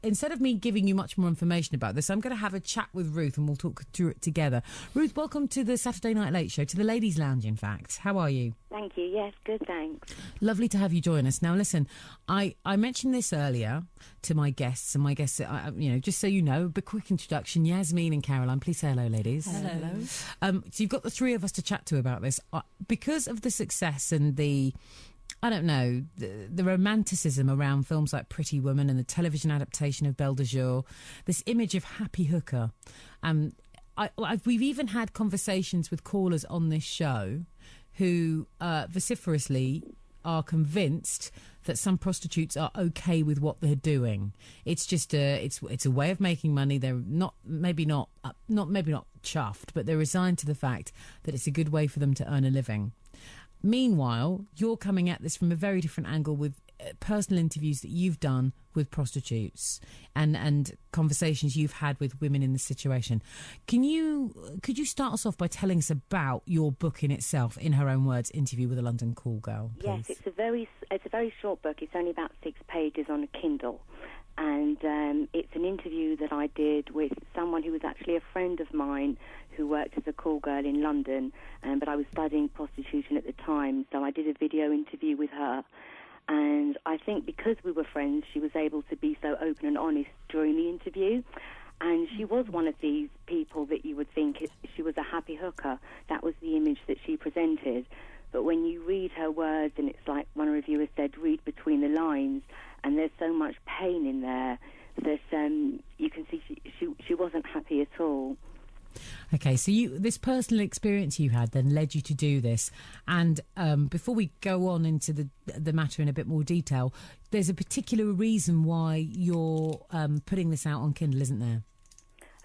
instead of me giving you much more information about this, I'm going to have a chat with Ruth and we'll talk through it together. Ruth, welcome to the Saturday Night Late Show, to the Ladies' Lounge, in fact. How are you? Thank you. Yes, good, thanks. Lovely to have you join us. Now, listen, I mentioned this earlier to my guests, and my guests, just so you know, a quick introduction. Yasmin and Caroline, please say hello, ladies. Hello. So you've got the three of us to chat to about this. Because of the success and the romanticism around films like Pretty Woman and the television adaptation of Belle de Jour, this image of happy hooker. We've even had conversations with callers on this show who vociferously are convinced that some prostitutes are okay with what they're doing. It's just it's a way of making money. They're maybe not chuffed, but they're resigned to the fact that it's a good way for them to earn a living. Meanwhile, you're coming at this from a very different angle with personal interviews that you've done with prostitutes and conversations you've had with women in this situation. Could you start us off by telling us about your book in itself, in her own words, Interview with a London Call Girl, please? Yes, it's a very short book. It's only about 6 pages on a Kindle. And it's an interview that I did with someone who was actually a friend of mine who worked as a call girl in London, but I was studying prostitution at the time, so I did a video interview with her. And I think because we were friends, she was able to be so open and honest during the interview. And she was one of these people that you would think she was a happy hooker. That was the image that she presented. But when you read her words, and it's like one reviewer said, read between the lines, and there's so much pain in there that you can see she wasn't happy at all. Okay, so this personal experience you had then led you to do this. And before we go on into the matter in a bit more detail, there's a particular reason why you're putting this out on Kindle, isn't there?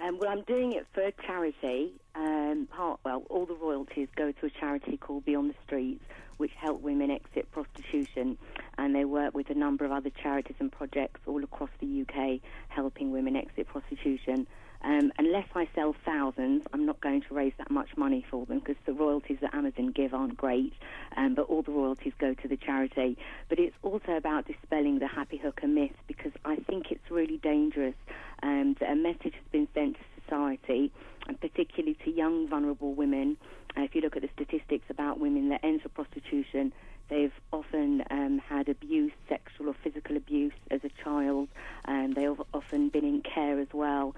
Well, I'm doing it for a charity. All the royalties go to a charity called Beyond the Streets, which help women exit prostitution, and they work with a number of other charities and projects all across the UK helping women exit prostitution. Unless I sell thousands, I'm not going to raise that much money for them, because the royalties that Amazon give aren't great, but all the royalties go to the charity. But it's also about dispelling the happy hooker myth, because I think it's really dangerous that a message has been sent to society, and particularly to young, vulnerable women. If you look at the statistics about women that enter prostitution, they've often had abuse, sexual or physical abuse as a child, and they've often been in care as well.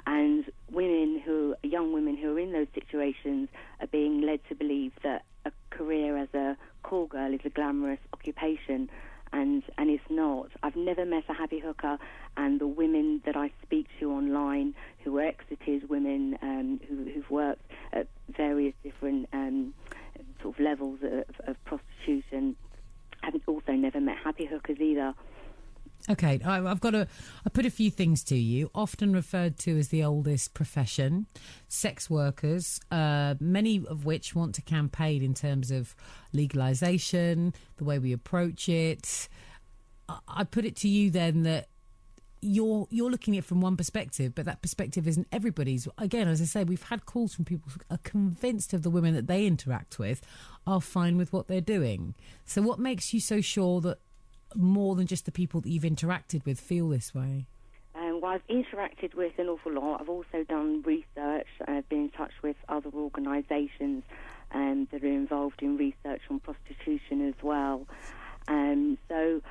And young women who are in those situations are being led to believe that a career as a call girl is a glamorous occupation, and it's not. I've never met a happy hooker, and the women that I speak to online who are exited women who've worked at various different sort of levels of prostitution, I've also never met happy hookers either. Okay, I put a few things to you, often referred to as the oldest profession, sex workers, many of which want to campaign in terms of legalisation, the way we approach it. I put it to you then that you're looking at it from one perspective, but that perspective isn't everybody's. Again, as I say, we've had calls from people who are convinced of the women that they interact with are fine with what they're doing. So what makes you so sure that more than just the people that you've interacted with feel this way? Well, I've interacted with an awful lot. I've also done research. I've been in touch with other organisations that are involved in research on prostitution as well. And the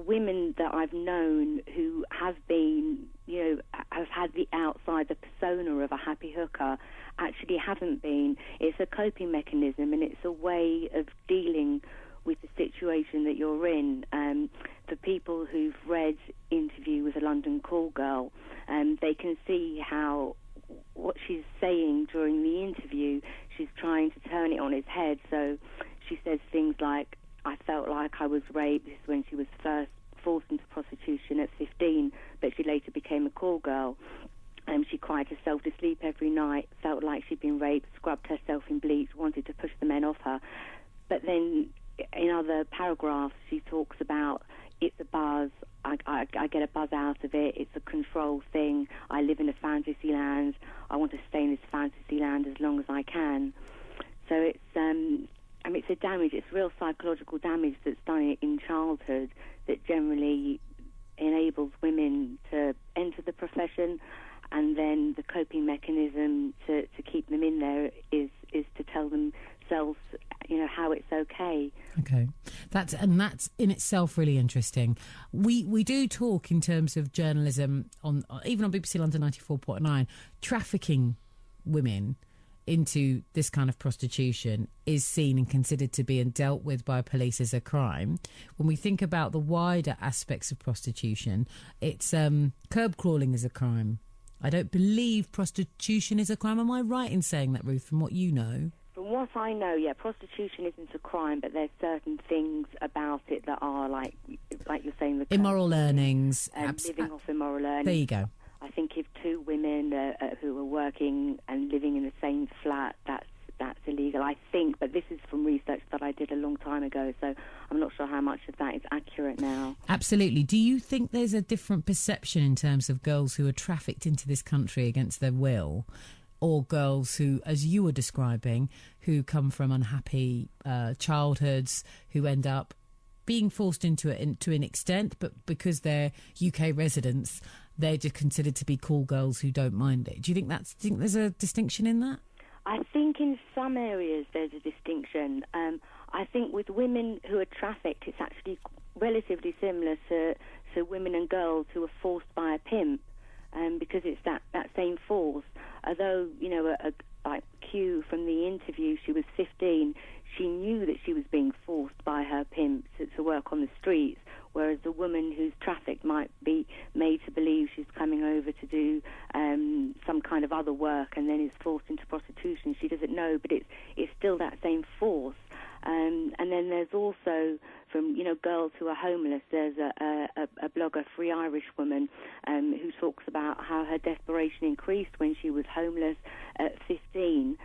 women that I've known who have been, have had the outside, the persona of a happy hooker, actually haven't been. It's a coping mechanism, and it's a way of dealing with the situation that you're in. For people who've read Interview with a London Call Girl, they can see how what she's saying during the interview, she's trying to turn it on its head. So she says things like, I felt like I was raped. This is when she was first forced into prostitution at 15, but she later became a call girl. She cried herself to sleep every night, felt like she'd been raped, scrubbed herself in bleach, wanted to push the men off her. But then in other paragraphs, she talks about it's a buzz. I get a buzz out of it. It's a control thing. I live in a fantasy land. I want to stay in this fantasy land as long as I can. So it's it's a damage. It's real psychological damage that's done in childhood that generally enables women to enter the profession, and then the coping mechanism to keep them in there is to tell themselves, how it's okay. Okay, that's in itself really interesting. We do talk in terms of journalism even on BBC London 94.9, trafficking women into this kind of prostitution is seen and considered to be and dealt with by police as a crime. When we think about the wider aspects of prostitution, it's curb crawling is a crime. I don't believe prostitution is a crime. Am I right in saying that, Ruth, from what you know? From what I know, yeah, prostitution isn't a crime, but there's certain things about it that are like you're saying, the immoral earnings, living off immoral earnings. There you go. I think if two women who are working and living in the same flat, that's illegal, I think. But this is from research that I did a long time ago, so I'm not sure how much of that is accurate now. Absolutely. Do you think there's a different perception in terms of girls who are trafficked into this country against their will, or girls who, as you were describing, who come from unhappy childhoods, who end up being forced into it to an extent, but because they're UK residents, they're just considered to be cool girls who don't mind it? Do you think there's a distinction in that? I think in some areas there's a distinction. I think with women who are trafficked, it's actually relatively similar to women and girls who are forced by a pimp, because it's that same force. Although, like Q from the interview, she was 15, she knew that she was being forced by her pimp to work on the streets, whereas the woman who's trafficked might be made to believe she's coming over to do some kind of other work and then is forced into prostitution. She doesn't know, but it's still that same force. And then there's also from girls who are homeless. There's a blogger, Free Irish Woman, who talks about how her desperation increased when she was homeless at 15.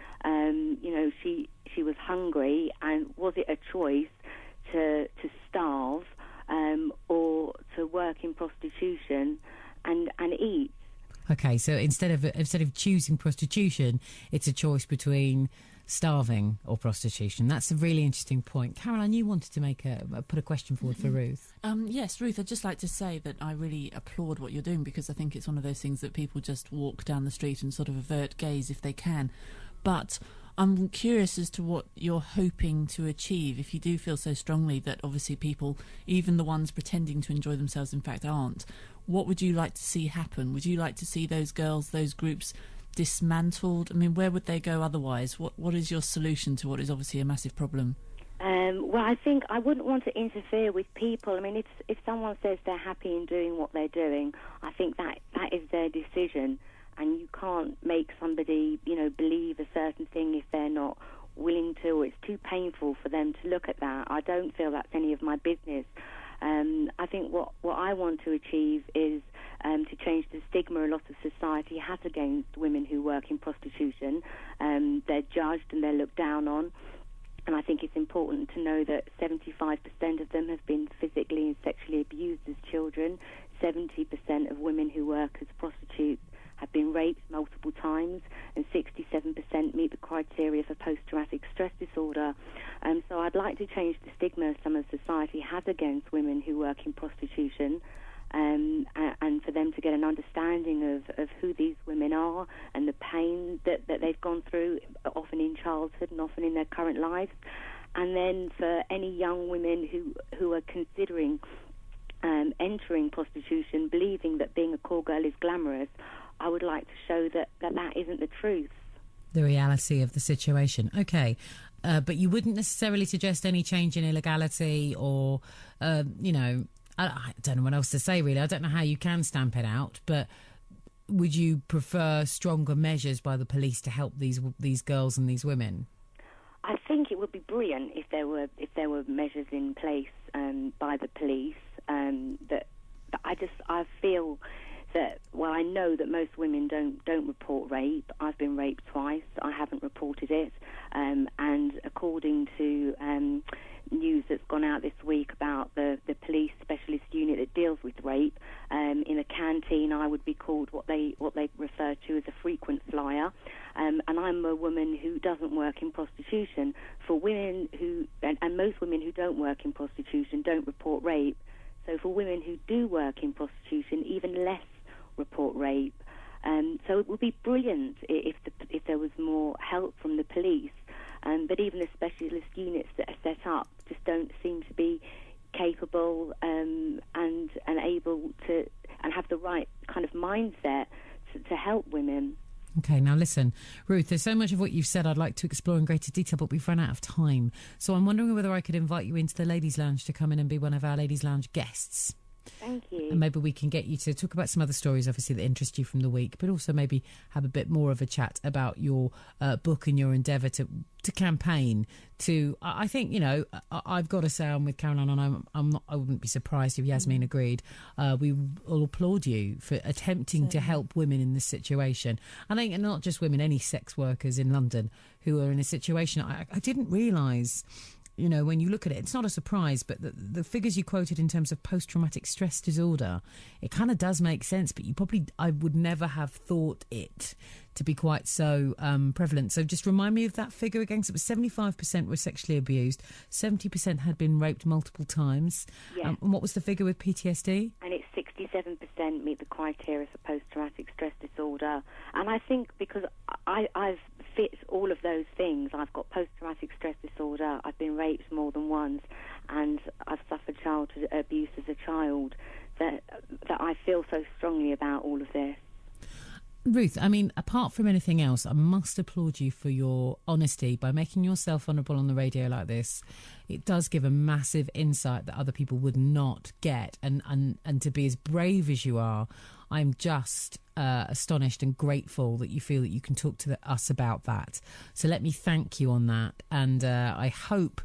She was hungry, and was it a choice to starve or to work in prostitution and eat? Okay, so instead of choosing prostitution, it's a choice between starving or prostitution. That's a really interesting point. Caroline, you wanted to put a question forward for Ruth. Yes, Ruth, I'd just like to say that I really applaud what you're doing, because I think it's one of those things that people just walk down the street and sort of avert gaze if they can. But I'm curious as to what you're hoping to achieve, if you do feel so strongly that obviously people, even the ones pretending to enjoy themselves, in fact aren't. What would you like to see happen? Would you like to see those girls, those groups dismantled? I mean, where would they go otherwise? What is your solution to what is obviously a massive problem? Well, I think I wouldn't want to interfere with people. I mean, if someone says they're happy in doing what they're doing, I think that is their decision, and you can't make somebody, believe a certain thing if they're not willing to, or it's too painful for them to look at that. I don't feel that's any of my business. I think what I want to achieve is to change the stigma a lot of society has against women who work in prostitution. They're judged and they're looked down on. And I think it's important to know that 75% of them have been physically and sexually abused as children. 70% of women who work as prostitutes have been raped multiple times, and 67% meet the criteria for post-traumatic stress disorder. So I'd like to change the stigma some of society has against women who work in prostitution, and for them to get an understanding of who these women are and the pain that they've gone through, often in childhood and often in their current lives. And then for any young women who are considering entering prostitution, believing that being a call girl is glamorous, I would like to show that isn't the truth. The reality of the situation. Okay. But you wouldn't necessarily suggest any change in illegality or, I don't know what else to say, really. I don't know how you can stamp it out, but would you prefer stronger measures by the police to help these girls and these women? I think it would be brilliant if there were measures in place by the police. I feel that, well, I know that most women don't report rape. I've been raped twice. I haven't reported it. And according to news that's gone out this week about the police specialist unit that deals with rape, in a canteen I would be called what they refer to as a frequent flyer. And I'm a woman who doesn't work in prostitution. For women and most women who don't work in prostitution don't report rape. also for women who do work in prostitution, even less report rape. So it would be brilliant if there was more help from the police. But even the specialist units that are set up just don't seem to be capable and able to and have the right kind of mindset to help women. Okay, now listen, Ruth, there's so much of what you've said I'd like to explore in greater detail, but we've run out of time. So I'm wondering whether I could invite you into the Ladies' Lounge to come in and be one of our Ladies' Lounge guests. Thank you. And maybe we can get you to talk about some other stories, obviously, that interest you from the week, but also maybe have a bit more of a chat about your book and your endeavour to campaign to... I think, you know, I've got to say I'm with Caroline, and I wouldn't be surprised if Yasmin agreed. We all applaud you for attempting to help women in this situation. I think, and not just women, any sex workers in London who are in a situation... I didn't realise... You know, when you look at it, it's not a surprise, but the figures you quoted in terms of post-traumatic stress disorder, it kind of does make sense, but I would never have thought it to be quite so prevalent. So just remind me of that figure again. So it was 75% were sexually abused, 70% had been raped multiple times. Yes. And what was the figure with PTSD? And it's 67% meet the criteria for post-traumatic stress disorder. And I think because I've fit all of those things, I've got post-traumatic stress disorder, I've been raped more than once, and I've suffered childhood abuse as a child, that I feel so strongly about all of this. Ruth, I mean, apart from anything else, I must applaud you for your honesty by making yourself vulnerable on the radio like this. It does give a massive insight that other people would not get, and to be as brave as you are, I'm just astonished and grateful that you feel that you can talk to us about that. So let me thank you on that, and I hope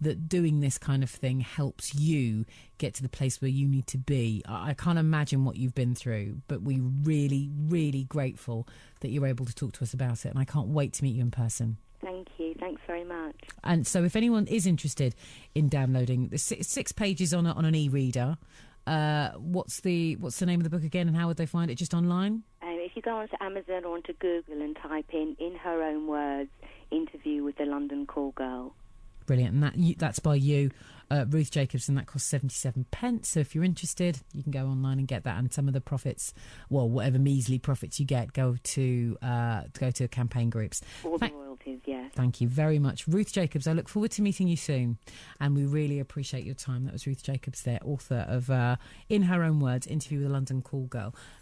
that doing this kind of thing helps you get to the place where you need to be. I can't imagine what you've been through, but we're really, really grateful that you're able to talk to us about it, and I can't wait to meet you in person. Thank you. Thanks very much. And so if anyone is interested in downloading, there's six pages on an e-reader. What's the name of the book again, and how would they find it? Just online? If you go onto Amazon or onto Google and type in her own words, interview with the London call girl. Brilliant. And that's by you, Ruth Jacobs, and that costs 77p. So if you're interested, you can go online and get that. And some of the profits, well, whatever measly profits you get, go to campaign groups. All the royalties, yes. Thank you very much. Ruth Jacobs, I look forward to meeting you soon. And we really appreciate your time. That was Ruth Jacobs there, author of In Her Own Words, Interview with a London Call Girl.